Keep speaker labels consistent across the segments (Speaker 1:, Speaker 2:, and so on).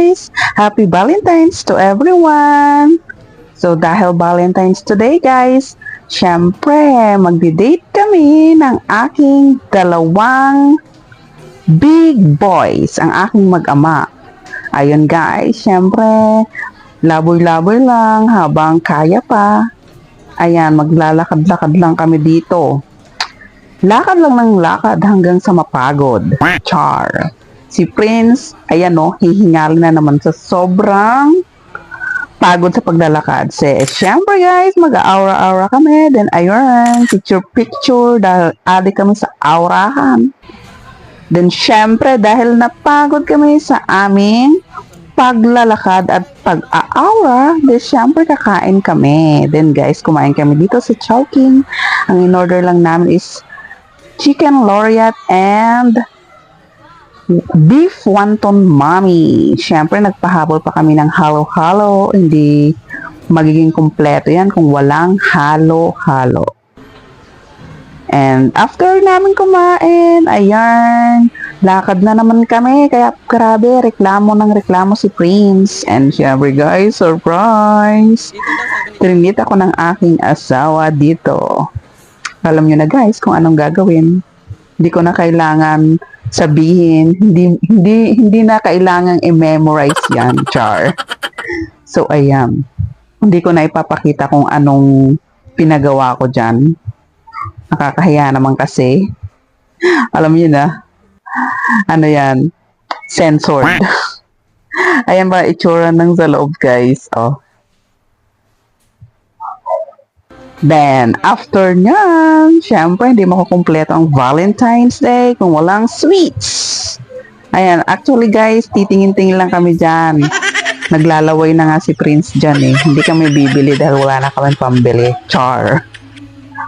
Speaker 1: guys! Happy Valentine's to everyone! So dahil Valentine's today guys, syempre magdi-date kami ng aking dalawang big boys, ang aking mag-ama. Ayun guys, syempre laboy-laboy lang habang kaya pa. Ayan, maglalakad-lakad lang kami dito. Lakad lang ng lakad hanggang sa mapagod. Char. Si Prince, ayan no, hihingalin na naman sa sobrang pagod sa paglalakad. Siyempre guys, mag-aura-aura kami. Then ayun, picture-picture dahil adik kami sa aurahan. Then syempre, dahil napagod kami sa aming paglalakad at pag-aura, then syempre kakain kami. Then guys, kumain kami dito sa Chowking. Ang in-order lang namin is chicken laureate and beef wonton mommy. Siyempre, nagpahabol pa kami ng halo-halo. Hindi magiging kumpleto yan kung walang halo-halo. And after namin kumain, ayan, lakad na naman kami. Kaya grabe, reklamo ng reklamo si Prince. And siyempre guys, surprise! Trinit ako ng aking asawa dito. Alam nyo na guys kung anong gagawin. Hindi ko na kailangan sabihin, hindi na kailangang i-memorize yan, char. So ayan, hindi ko na ipapakita kung anong pinagawa ko dyan. Nakakahiya naman kasi. Alam nyo na, ano yan, censored. Ayan ba itsura ng sa loob guys, oh. Then, after nyan, syempre, hindi makukumpleto ang Valentine's Day kung walang sweets. Ayan, actually guys, titingin-tingin lang kami dyan. Naglalaway na nga si Prince dyan eh. Hindi kami bibili dahil wala na kami pambili. Char.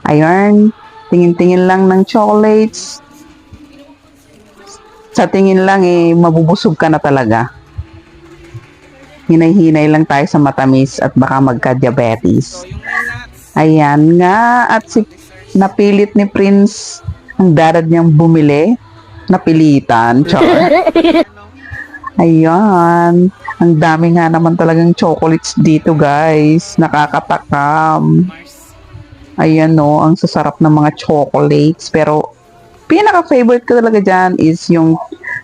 Speaker 1: Ayan, tingin-tingin lang ng chocolates. Sa tingin lang eh, mabubusog ka na talaga. Hinay-hinay lang tayo sa matamis at baka magka-diabetes. Ayan nga, at napilit ni Prince ang dadad niyang bumili. Napilitan, char. Ayan, ang dami nga naman talagang chocolates dito guys. Nakakatakam. Ayan no, ang sasarap ng mga chocolates. Pero, pinaka-favorite ko talaga dyan is yung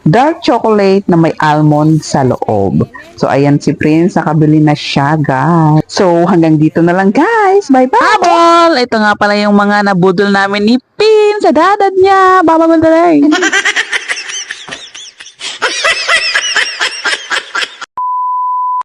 Speaker 1: dark chocolate na may almond sa loob. So, ayan si Prince, nakabili na siya, guys. So, hanggang dito na lang, guys. Bye-bye! Habol! Ito nga pala yung mga nabudol namin ni Pin sa dadad niya. Baba, mandalay!